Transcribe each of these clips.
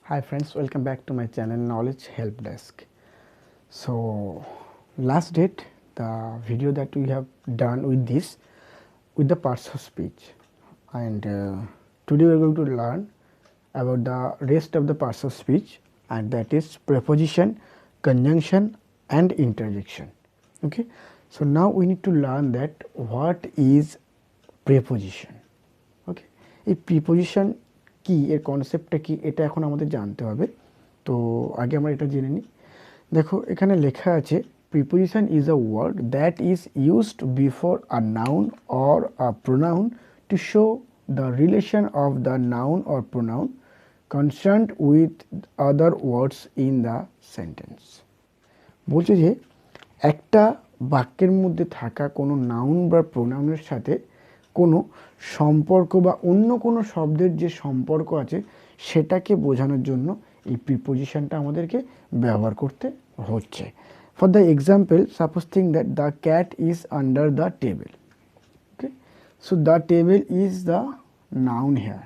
Hi friends, welcome back to my channel Knowledge Help Desk. So last date the video that we have done with the parts of speech, and today we are going to learn about the rest of the parts of speech, and that is preposition, conjunction and interjection. Okay, so now we need to learn that what is preposition. ওকে, এই preposition কি, এর কনসেপ্টটা কি, এটা এখন আমাদের জানতে হবে। তো আগে আমরা এটা জেনে নিই। দেখো এখানে লেখা আছে preposition is a word that is used before a noun or a pronoun to show the relation of the noun or pronoun concerned with other words in the sentence. বলছে যে একটা বাক্যের মধ্যে থাকা কোনো নাউন বা প্রোনাউনের সাথে কোনো সম্পর্ক বা অন্য কোনো শব্দের যে সম্পর্ক আছে সেটাকে বোঝানোর জন্য এই প্রিপোজিশনটা আমাদেরকে ব্যবহার করতে হচ্ছে। For the example, suppose thing that the cat is under the table. Okay, so the table is the noun here,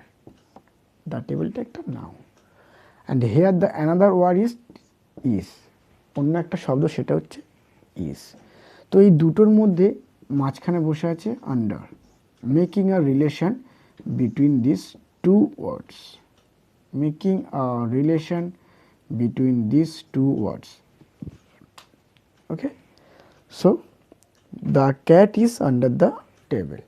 the টেবিলটা একটা নাউন, and here the another word is, অন্য একটা শব্দ সেটা হচ্ছে ইজ। তো এই দুটোর মধ্যে মাঝখানে বসে আছে under, making a relation between these two words, making a relation between these two words. Okay, so the cat is under the table,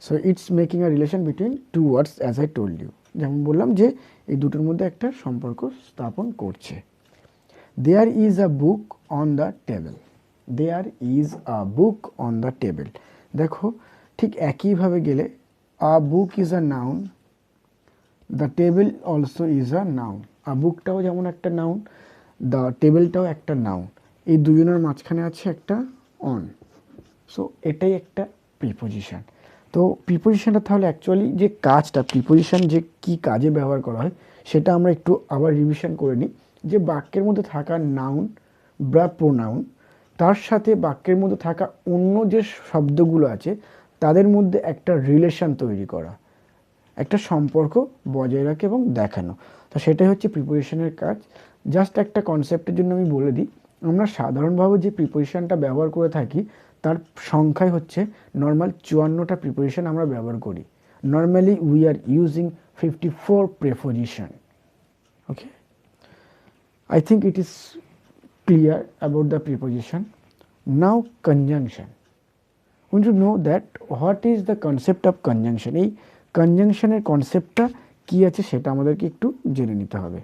so it's making a relation between two words as I told you. যেমন বললাম যে এই দুটোর মধ্যে একটা সম্পর্ক স্থাপন করছে। There is a book on the table, there is a book on the table। দেখো ঠিক একইভাবে গেলে a book is a noun, the table also is a noun. A বুকটাও যেমন একটা নাউন, দ্য টেবিলটাও একটা নাউন। এই দুজনের মাঝখানে আছে একটা অন, সো এটাই একটা প্রিপোজিশন। তো প্রিপোজিশনটা তাহলে অ্যাকচুয়ালি যে কাজটা, প্রিপোজিশন যে কি কাজে ব্যবহার করা হয় সেটা আমরা একটু আবার রিভিশন করে নিই। যে বাক্যের মধ্যে থাকা নাউন বা প্রোনাউন তার সাথে বাক্যের মধ্যে থাকা অন্য যে শব্দগুলো আছে তাদের মধ্যে একটা রিলেশন তৈরি করা, একটা সম্পর্ক বজায় রাখা এবং দেখানো। তো সেটাই হচ্ছে প্রিপোজিশনের কাজ। জাস্ট একটা কনসেপ্টের জন্য আমি বলে দিই, আমরা সাধারণভাবে যে প্রিপোজিশনটা ব্যবহার করে থাকি তার সংখ্যাই হচ্ছে নর্মাল 54টা প্রিপোজিশন আমরা ব্যবহার করি। Normally we are using 54 preposition. Okay, I think it is clear about the preposition. Now conjunction. We should know that what is the concept of conjunction. এই কনজাংশনের কনসেপ্টটা কি আছে সেটা আমাদেরকে একটু জেনে নিতে হবে।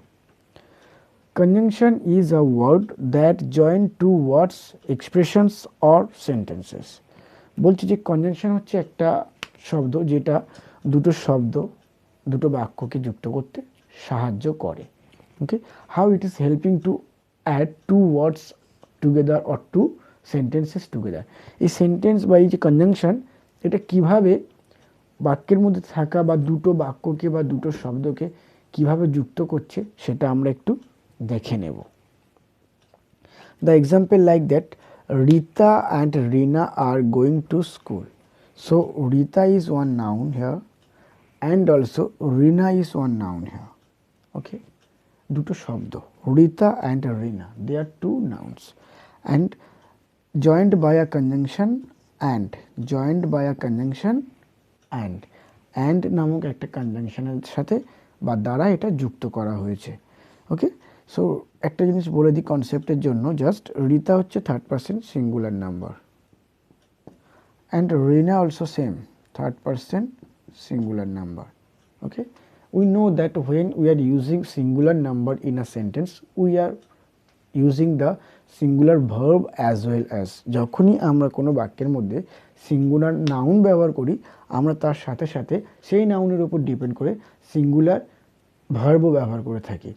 Conjunction is a word that join two words, expressions or sentences. বলছি যে কনজাংশন হচ্ছে একটা শব্দ যেটা দুটো শব্দ, দুটো বাক্যকে যুক্ত করতে সাহায্য করে। Okay, how it is helping to add two words together or two sentences together. এই সেন্টেন্স বা এই যে কনজাংশন এটা কিভাবে বাক্যের মধ্যে থাকা বা দুটো বাক্যকে বা দুটো শব্দকে কিভাবে যুক্ত করছে সেটা আমরা একটু দেখে নেব। The example like that, Rita and Rina are going to school. So Rita is one noun here and also Rina is one noun here. Okay, দুটো শব্দ Rita and Rina, they are two nouns and joined by a conjunction and, joined by a conjunction and নামক একটা কনজাংশনের সাথে বা দ্বারা এটা যুক্ত করা হয়েছে। ওকে, সো একটা জিনিস বলে দিই কনসেপ্টের জন্য, জাস্ট রিতা হচ্ছে third person singular number and Rina also same third person singular number. Okay, we know that when we are using singular number in a sentence we are using the singular verb as well as. যখনই আমরা কোনো বাক্যের মধ্যে singular noun ব্যবহার করি আমরা তার সাথে সাথে সেই নাউনের উপর ডিপেন্ড করে সিঙ্গুলার ভার্বও ব্যবহার করে থাকি।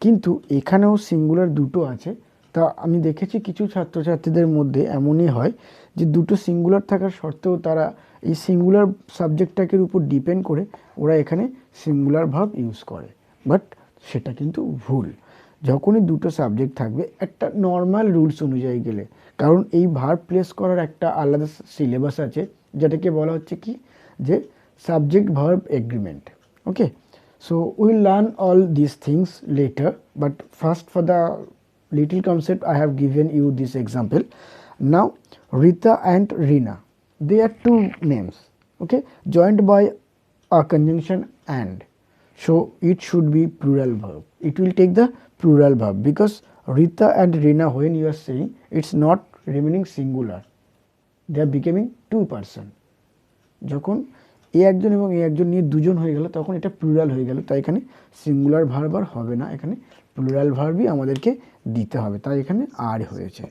কিন্তু এখানেও সিঙ্গুলার দুটো আছে। তা আমি দেখেছি কিছু ছাত্রছাত্রীদের মধ্যে এমনই হয় যে দুটো সিঙ্গুলার থাকার সত্ত্বেও তারা এই সিঙ্গুলার সাবজেক্টটাকে উপর ডিপেন্ড করে ওরা এখানে সিঙ্গুলার ভার্ব ইউজ করে, বাট সেটা কিন্তু ভুল। যখনই দুটো সাবজেক্ট থাকবে একটা নর্মাল রুলস অনুযায়ী গেলে, কারণ এই ভার্ব প্লেস করার একটা আলাদা সিলেবাস আছে যেটাকে বলা হচ্ছে কি যে subject verb agreement. Okay, So we'll learn all these things later, but first for the little concept I have given you this example. Now Rita and Rina, they are two names, okay, joined by a conjunction and, so it should be plural verb. It will take the plural verb because Rita and Rina, when you are saying, it's not remaining singular, they are becoming two person. যখন এ একজন এবং এ একজন নিয়ে দুজন হয়ে গেল তখন এটা প্লুরাল হয়ে গেল, তাই এখানে সিঙ্গুলার ভার্ব আর হবে না, এখানে প্লুরাল ভার্বই আমাদেরকে দিতে হবে, তাই এখানে আর হয়েছে।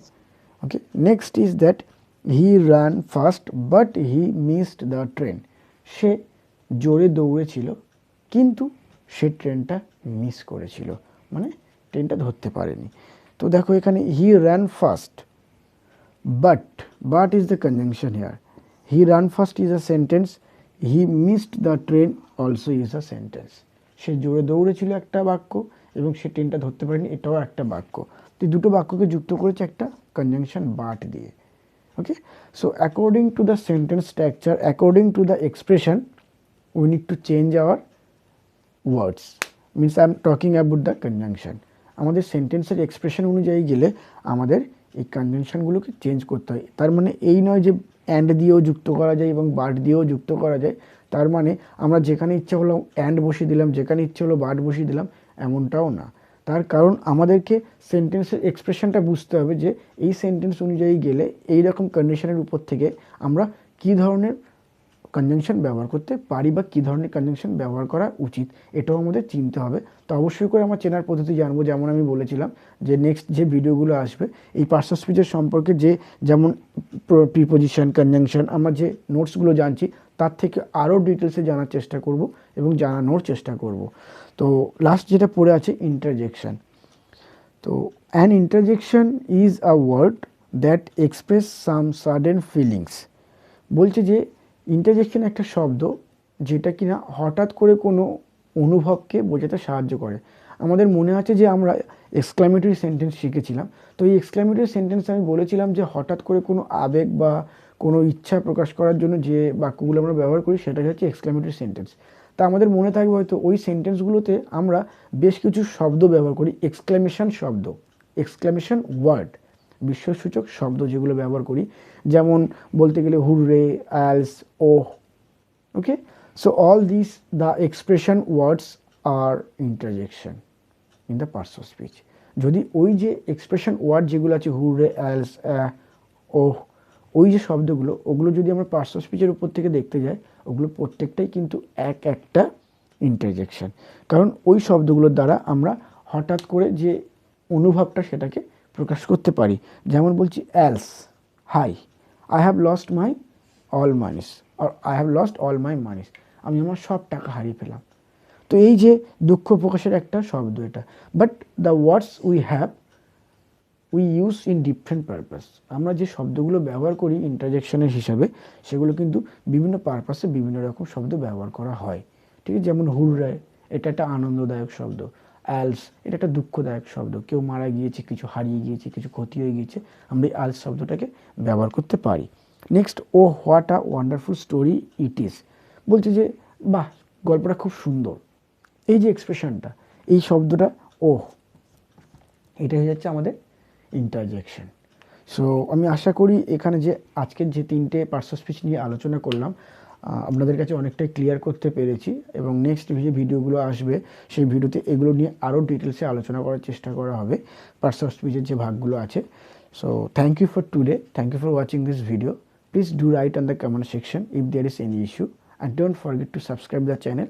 Okay, next is that he run fast but he missed the train. সে জোরে দৌড়েছিল কিন্তু সে ট্রেনটা মিস করেছিল, মানে ট্রেনটা ধরতে পারেনি। তো দেখো এখানে he run fast, but is the conjunction here. He ran fast is a sentence, he missed the train also is a sentence. সে জোরে দৌড়েছিল একটা বাক্য এবং সে ট্রেনটা ধরতে পারেনি, এটাও একটা বাক্য। তো দুটো বাক্যকে যুক্ত করেছে একটা conjunction but দিয়ে। Okay, so according to the sentence structure, according to the expression, we need to change our words. Means I am talking about the conjunction. আমাদের সেন্টেন্সের এক্সপ্রেশন অনুযায়ী গেলে আমাদের এই কনজেনশনগুলোকে চেঞ্জ করতে হয়। তার মানে এই নয় যে অ্যান্ড দিয়েও যুক্ত করা যায় এবং বাট দিয়েও যুক্ত করা যায়, তার মানে আমরা যেখানে ইচ্ছা হলো অ্যান্ড বসিয়ে দিলাম, যেখানে ইচ্ছে হলো বাট বসিয়ে দিলাম, এমনটাও না। তার কারণ আমাদেরকে সেন্টেন্সের এক্সপ্রেশনটা বুঝতে হবে যে এই সেন্টেন্স অনুযায়ী গেলে এই রকম কন্ডিশনের উপর থেকে আমরা কী ধরনের কনজাংশন ব্যবহার করতে পারি বা কী ধরনের কনজাংশন ব্যবহার করা উচিত, এটাও আমাদের চিনতে হবে। তো অবশ্যই করে আমার চেনার পদ্ধতি জানবো, যেমন আমি বলেছিলাম যে নেক্সট যে ভিডিওগুলো আসবে এই পার্টস অফ স্পিচের সম্পর্কে, যে যেমন প্রিপোজিশন, কনজাংশন, আমরা যে নোটসগুলো জানছি তার থেকে আরও ডিটেলসে জানার চেষ্টা করব এবং জানানোর চেষ্টা করব। তো লাস্ট যেটা পড়ে আছে ইন্টারজেকশন। তো an interjection is a word that express some sudden feelings. বলছে যে ইন্টারজেকশন একটা শব্দ যেটা কিনা হঠাৎ করে কোনো অনুভবকে বোঝাতে সাহায্য করে। আমাদের মনে আছে যে আমরা এক্সক্লামেটরি সেন্টেন্স শিখেছিলাম, তো এই এক্সক্লামেটরি সেন্টেন্স আমি বলেছিলাম যে হঠাৎ করে কোনো আবেগ বা কোনো ইচ্ছা প্রকাশ করার জন্য যে বাক্যগুলো আমরা ব্যবহার করি সেটাই হচ্ছে এক্সক্লামেটরি সেন্টেন্স। তা আমাদের মনে থাকবে হয়তো ওই সেন্টেন্সগুলোতে আমরা বেশ কিছু শব্দ ব্যবহার করি, এক্সক্লামেশন শব্দ, এক্সক্লামেশন ওয়ার্ড, বিস্ময়সূচক শব্দ যেগুলো ব্যবহার করি, যেমন বলতে গেলে hurray, alas, oh. Okay, so all this the expression words are interjection in the parts of speech. যদি ওই যে এক্সপ্রেশন ওয়ার্ড যেগুলো আছে হুররে, অ্যালস, ওহ, ওই যে শব্দগুলো, ওগুলো যদি আমরা পার্টস অফ স্পিচের উপর থেকে দেখতে যাই, ওগুলো প্রত্যেকটাই কিন্তু এক একটা ইন্টারজেকশন। কারণ ওই শব্দগুলোর দ্বারা আমরা হঠাৎ করে যে অনুভবটা সেটাকে প্রকাশ করতে পারি। যেমন বলছি alas, hi, I have lost my all monies, আর I have lost all my monies, আমি আমার সব টাকা হারিয়ে ফেলাম। তো এই যে দুঃখ প্রকাশের একটা শব্দ এটা, but the words we use in different purpose. আমরা যে শব্দগুলো ব্যবহার করি ইন্টারজেকশনের হিসাবে, সেগুলো কিন্তু বিভিন্ন পারপাসে বিভিন্ন রকম শব্দ ব্যবহার করা হয়। ঠিক আছে, যেমন হুররে, এটা একটা আনন্দদায়ক শব্দ। অ্যালস, এটা একটা দুঃখদায়ক শব্দ, কেউ মারা গিয়েছে, কিছু হারিয়ে গিয়েছে, কিছু ক্ষতি হয়ে গিয়েছে, আমরা এই অ্যালস শব্দটাকে ব্যবহার করতে পারি। Next, oh what a wonderful story it is. বলছে যে বাহ, গল্পটা খুব সুন্দর। এই যে এক্সপ্রেশনটা, এই শব্দটা ওহ, এটা হয়ে যাচ্ছে আমাদের ইন্টারজেকশন। সো আমি আশা করি এখানে যে আজকের যে তিনটে পার্টস অফ স্পিচ নিয়ে আলোচনা করলাম আপনাদের কাছে অনেকটাই ক্লিয়ার করতে পেরেছি, এবং নেক্সট যে ভিডিওগুলো আসবে সেই ভিডিওতে এগুলো নিয়ে আরও ডিটেলসে আলোচনা করার চেষ্টা করা হবে, পার্টস অফ স্পিচের যে ভাগগুলো আছে। So thank you for today, thank you for watching this video. Please do write on the comment section if there is any issue, and don't forget to subscribe the channel